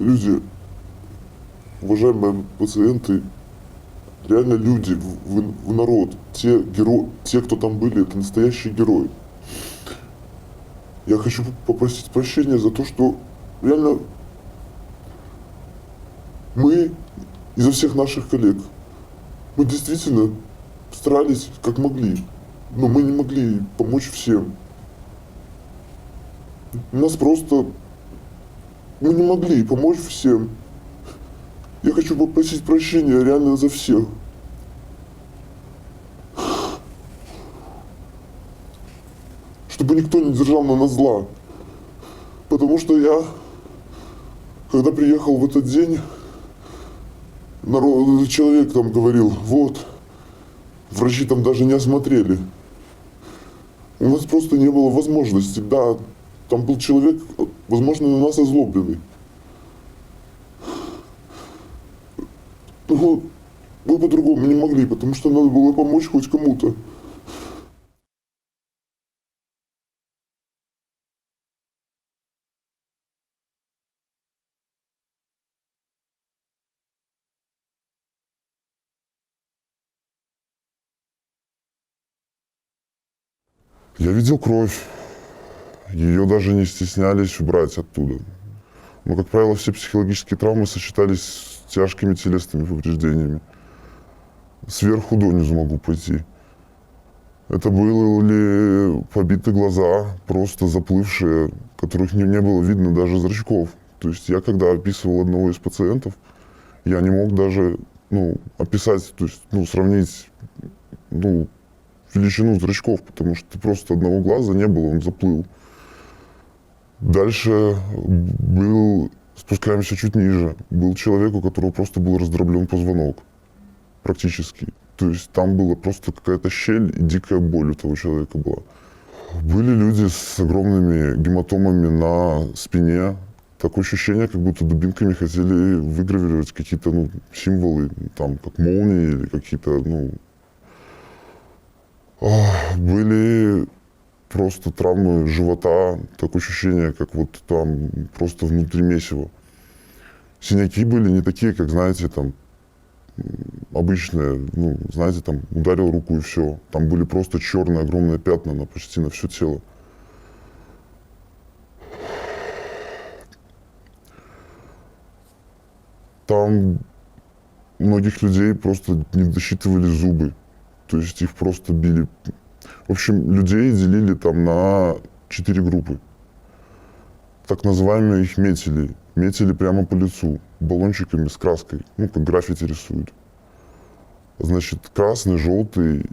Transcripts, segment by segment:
Люди, уважаемые пациенты, реально люди, в народ, те, кто там были, это настоящие герои. Я хочу попросить прощения за то, что реально мы, изо всех наших коллег, мы действительно старались как могли, но мы не могли помочь всем. Нас просто, мы не могли помочь всем. Я хочу попросить прощения реально за всех. Чтобы никто не держал на нас зла. Потому что я, когда приехал в этот день, человек там говорил, вот, врачи там даже не осмотрели. У нас просто не было возможности, да, там был человек, возможно, на нас озлобленный. Но мы по-другому не могли, потому что надо было помочь хоть кому-то. Я видел кровь. Ее даже не стеснялись убрать оттуда. Но, как правило, все психологические травмы сочетались с тяжкими телесными повреждениями. Сверху донизу могу пойти. Это были побиты глаза, просто заплывшие, которых не было видно даже зрачков. То есть я, когда описывал одного из пациентов, я не мог даже описать, то есть сравнить величину зрачков, потому что просто одного глаза не было, он заплыл. Дальше спускаемся чуть ниже, был человек, у которого просто был раздроблен позвонок, практически. То есть там была просто какая-то щель и дикая боль у того человека была. Были люди с огромными гематомами на спине. Такое ощущение, как будто дубинками хотели выгравировать какие-то символы, там, как молнии или какие-то, Были просто травмы живота, такое ощущение, как вот там просто внутри месиво. Синяки были не такие, как, знаете, там, обычные, знаете, там, ударил руку и все. Там были просто черные огромные пятна почти на все тело. Там многих людей просто не досчитывали зубы, то есть их просто били. В общем, людей делили там на 4 группы. Так называемые их метили. Метили прямо по лицу, баллончиками с краской, как граффити рисуют. Значит, красный, желтый,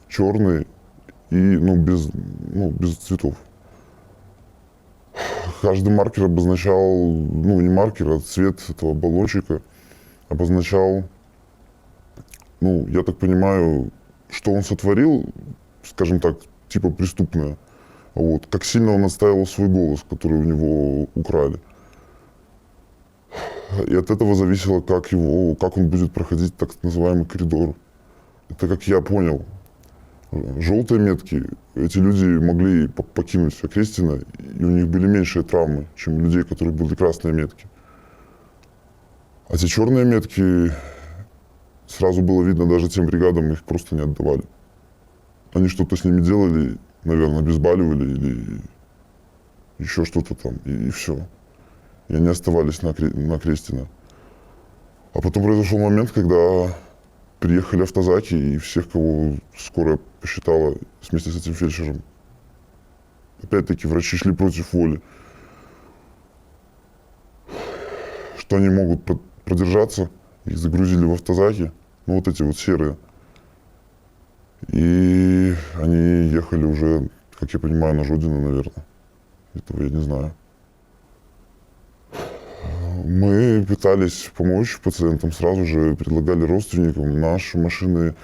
черный и без цветов. Каждый маркер обозначал, не маркер, а цвет этого баллончика обозначал, я так понимаю, что он сотворил, скажем так, типа преступное. Вот. Как сильно он отстаивал свой голос, который у него украли. И от этого зависело, как он будет проходить так называемый коридор. Это как я понял. Желтые метки, эти люди могли покинуть Окрестино, и у них были меньшие травмы, чем у людей, у которых были красные метки. А те черные метки, сразу было видно, даже тем бригадам их просто не отдавали. Они что-то с ними делали, наверное, обезболивали или еще что-то там, и все. И они оставались на Окрестино. А потом произошел момент, когда приехали автозаки, и всех, кого скорая посчитала вместе с этим фельдшером. Опять-таки врачи шли против воли. Что они могут продержаться, их загрузили в автозаки, вот эти вот серые. И они ехали уже, как я понимаю, на Жодино, наверное. Этого я не знаю. Мы пытались помочь пациентам, сразу же предлагали родственникам. Наши машины,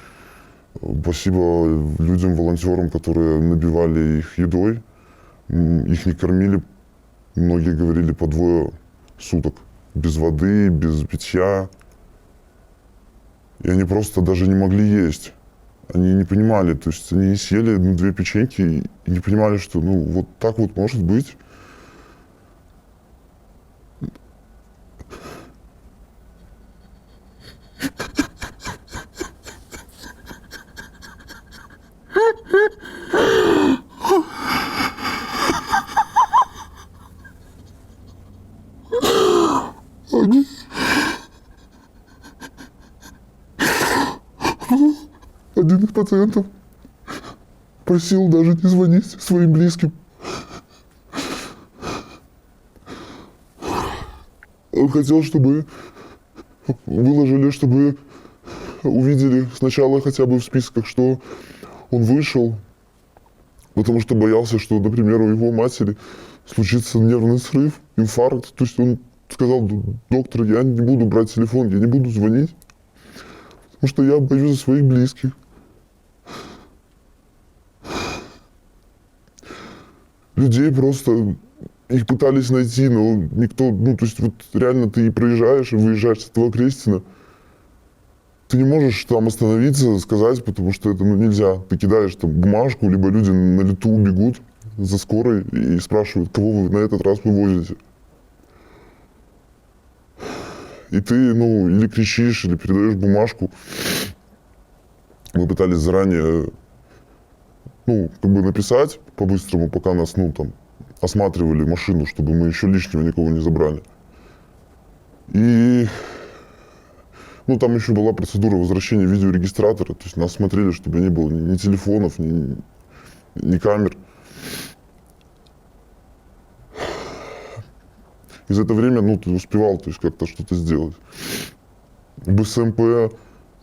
спасибо людям, волонтерам, которые набивали их едой. Их не кормили, многие говорили, по 2 суток. Без воды, без питья. И они просто даже не могли есть. Они не понимали, то есть они съели 2 печеньки и не понимали, что вот так вот может быть. бедных пациентов. Просил даже не звонить своим близким. Он хотел, чтобы выложили, чтобы увидели сначала хотя бы в списках, что он вышел, потому что боялся, что, например, у его матери случится нервный срыв, инфаркт. То есть он сказал: доктор, я не буду брать телефон, я не буду звонить, потому что я боюсь за своих близких. Людей просто, их пытались найти, но никто, ну, то есть вот реально ты проезжаешь и выезжаешь с этого Крестина, ты не можешь там остановиться, сказать, потому что это, ну, нельзя. Ты кидаешь там бумажку, либо люди на лету бегут за скорой и спрашивают, кого вы на этот раз вывозите. И ты, ну, или кричишь, или передаешь бумажку. Мы пытались заранее, ну, как бы написать по-быстрому, пока нас, ну, там, осматривали машину, чтобы мы еще лишнего никого не забрали. И, ну, там еще была процедура возвращения видеорегистратора, то есть нас смотрели, чтобы не было ни телефонов, ни камер. И за это время, ну, ты успевал, то есть как-то что-то сделать. БСМП,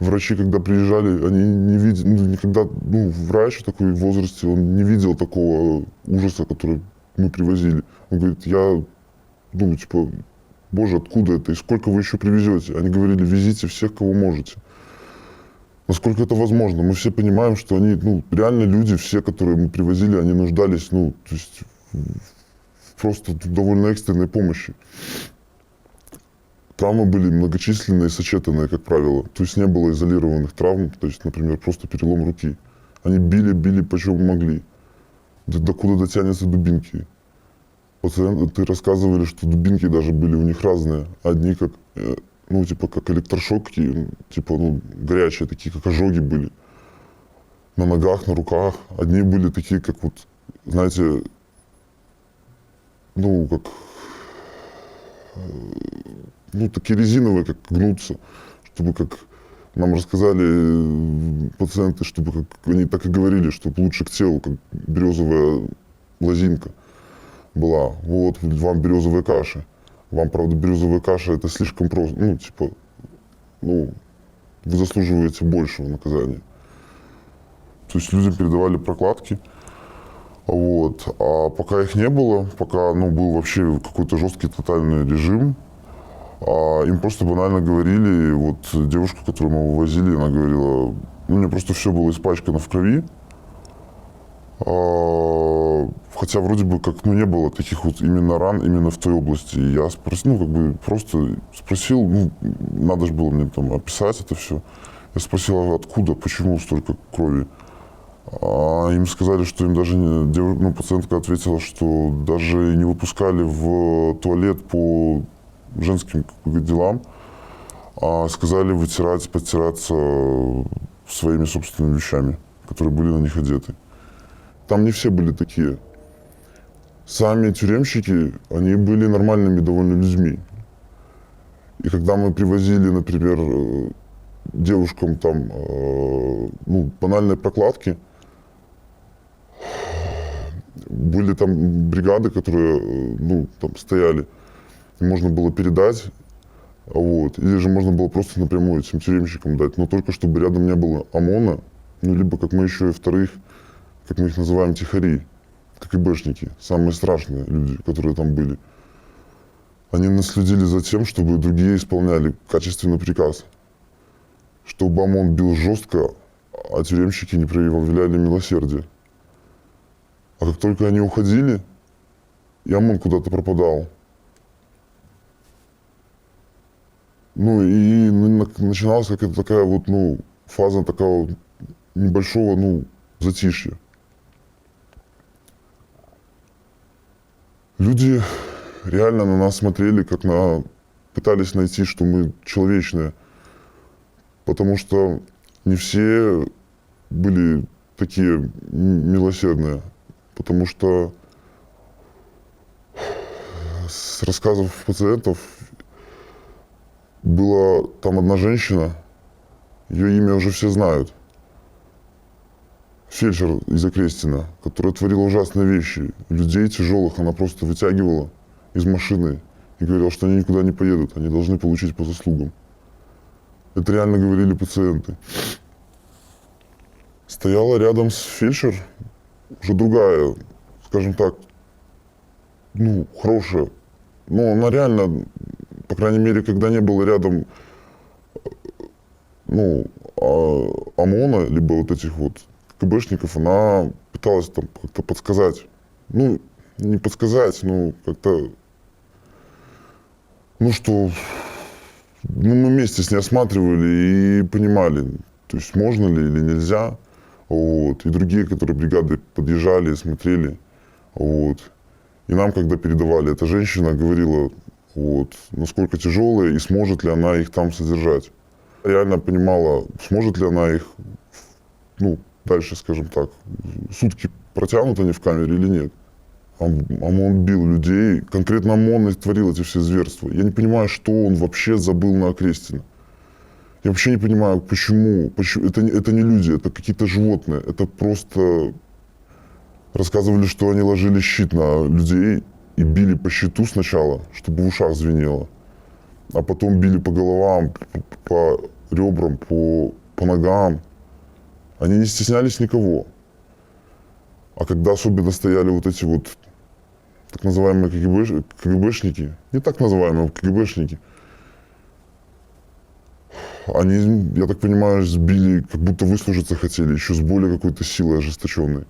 врачи, когда приезжали, они не видели, ну, никогда, ну, врач такой в возрасте, он не видел такого ужаса, который мы привозили. Он говорит, я, ну, типа, боже, откуда это, и сколько вы еще привезете? Они говорили, везите всех, кого можете. Насколько это возможно. Мы все понимаем, что они, ну, реально люди, все, которые мы привозили, они нуждались, ну, то есть просто довольно экстренной помощи. Травмы были многочисленные, сочетанные, как правило. То есть не было изолированных травм, то есть, например, просто перелом руки. Они били, почем могли. Докуда дотянутся дубинки. Пациенты рассказывали, что дубинки даже были у них разные. Одни как, ну, типа, как электрошокки, типа, ну, горячие, такие, как ожоги были. На ногах, на руках. Одни были такие, как вот, знаете, ну, как, ну, такие резиновые, как гнутся, чтобы, как нам рассказали пациенты, чтобы, как они так и говорили, чтобы лучше к телу, как березовая лозинка была. Вот, вам березовая каша. Вам, правда, березовая каша, это слишком просто, ну, типа, ну, вы заслуживаете большего наказания. То есть людям передавали прокладки. Вот. А пока их не было, пока, ну, был вообще какой-то жесткий тотальный режим, им просто банально говорили, вот девушка, которую мы вывозили, она говорила, ну, мне просто все было испачкано в крови. Хотя вроде бы как, ну, не было таких вот именно ран именно в той области. И я спросил, ну, как бы просто спросил, ну, надо же было мне там описать это все. Я спросил, откуда, почему столько крови. Им сказали, что им даже ну, пациентка ответила, что даже не выпускали в туалет по женским делам, а сказали вытирать, подтираться своими собственными вещами, которые были на них одеты. Там не все были такие. Сами тюремщики, они были нормальными довольно людьми. И когда мы привозили, например, девушкам там, ну, банальные прокладки, были там бригады, которые, ну, там стояли, и можно было передать, вот, или же можно было просто напрямую этим тюремщикам дать, но только чтобы рядом не было ОМОНа, ну, либо, как мы еще и вторых, как мы их называем, тихари, КГБшники, самые страшные люди, которые там были. Они наследили за тем, чтобы другие исполняли качественный приказ, чтобы ОМОН бил жестко, а тюремщики не проявляли милосердия. А как только они уходили, и ОМОН куда-то пропадал. Ну и начиналась какая-то такая вот, ну, фаза такого небольшого, ну, затишья. Люди реально на нас смотрели, как на... пытались найти, что мы человечные. Потому что не все были такие милосердные. Потому что с рассказов пациентов была там одна женщина, ее имя уже все знают. фельдшер из Окрестина, которая творила ужасные вещи. Людей тяжелых она просто вытягивала из машины и говорила, что они никуда не поедут, они должны получить по заслугам. Это реально говорили пациенты. Стояла рядом с фельдшер, уже другая, скажем так, ну, хорошая. Но она реально, по крайней мере, когда не было рядом, ну, ОМОНа, либо вот этих вот КГБшников, она пыталась там как-то подсказать. Ну, не подсказать, но как-то, ну, что, ну, мы вместе с ней осматривали и понимали, то есть можно ли или нельзя. Вот. И другие, которые бригады подъезжали, смотрели. Вот. И нам, когда передавали, эта женщина говорила, вот, насколько тяжелые и сможет ли она их там содержать. Реально понимала, сможет ли она их, ну, дальше, скажем так, сутки протянут они в камере или нет. ОМОН бил людей, конкретно ОМОН творил эти все зверства. Я не понимаю, что он вообще забыл на Окрестино. Я вообще не понимаю, почему это не люди, это какие-то животные. Это просто рассказывали, что они ложили щит на людей и били по щиту сначала, чтобы в ушах звенело. А потом били по головам, по ребрам, по ногам. Они не стеснялись никого. А когда особенно стояли вот эти вот так называемые КГБшники, не так называемые, а КГБшники, они, я так понимаю, сбили, как будто выслужиться хотели, еще с более какой-то силой ожесточенной.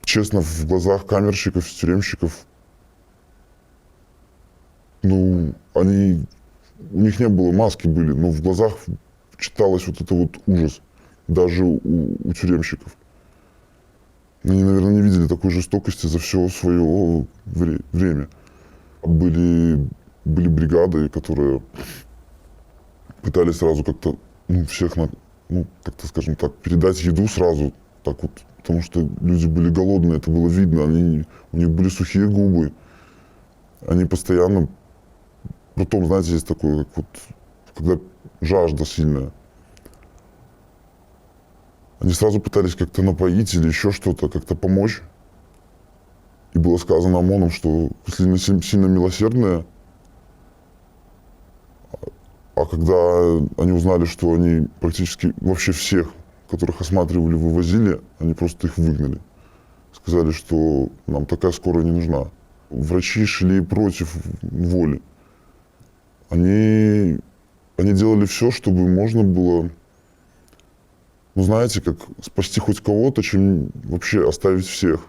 Честно, в глазах камерщиков, тюремщиков, ну, у них не было, маски были, но в глазах читалось вот это вот ужас, даже у тюремщиков. Они, наверное, не видели такой жестокости за все свое время. Были бригады, которые пытались сразу как-то, ну, всех, ну, как-то, скажем так, передать еду сразу, так вот, потому что люди были голодные, это было видно, у них были сухие губы, они постоянно, потом, знаете, есть такое, как вот, когда жажда сильная, они сразу пытались как-то напоить или еще что-то, как-то помочь. И было сказано ОМОНом, что если они сильно милосердные, а когда они узнали, что они практически вообще всех, которых осматривали, вывозили, они просто их выгнали. Сказали, что нам такая скорая не нужна. Врачи шли против воли. Они делали все, чтобы можно было, ну, знаете, как спасти хоть кого-то, чем вообще оставить всех.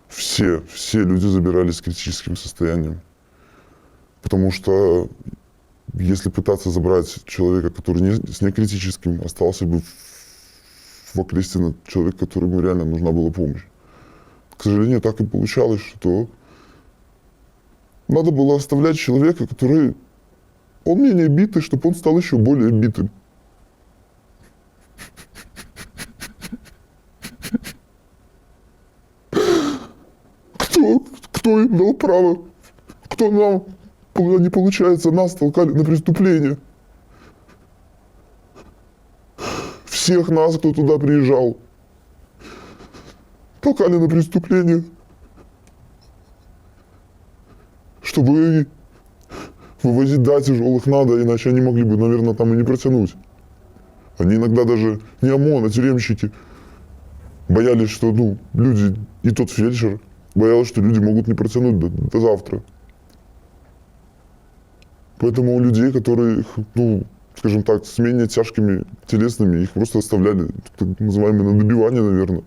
Все люди забирались с критическим состоянием. Потому что если пытаться забрать человека, который с некритическим, остался бы в Окрестино человек, которому реально нужна была помощь. К сожалению, так и получалось, что надо было оставлять человека, который, он менее битый, чтобы он стал еще более битым. Кто им дал право? Кто нам, не получается, нас толкали на преступление? Всех нас, кто туда приезжал, толкали на преступление, чтобы вывозить, да, тяжелых надо, иначе они могли бы, наверное, там и не протянуть. Они иногда даже не ОМОН, а тюремщики боялись, что, ну, люди, и тот фельдшер, боялась, что люди могут не протянуть до завтра. Поэтому у людей, которые, ну, скажем так, с менее тяжкими телесными, их просто оставляли, так называемые, на добивание, наверное.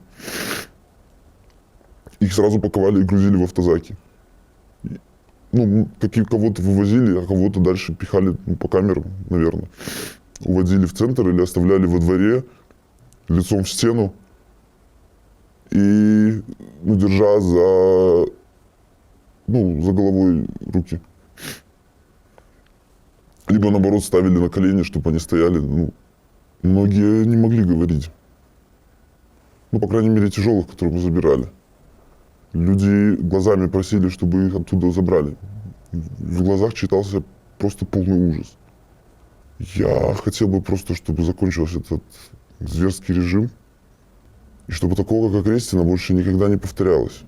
Их сразу паковали и грузили в автозаки. Ну, кого-то вывозили, а кого-то дальше пихали, ну, по камерам, наверное. Уводили в центр или оставляли во дворе, лицом в стену. И, ну, держа за головой руки. Либо, наоборот, ставили на колени, чтобы они стояли. Ну, многие не могли говорить. Ну, по крайней мере, тяжелых, которых мы забирали. Люди глазами просили, чтобы их оттуда забрали. В глазах читался просто полный ужас. Я хотел бы просто, чтобы закончился этот зверский режим. И чтобы такого, как Окрестина, больше никогда не повторялось.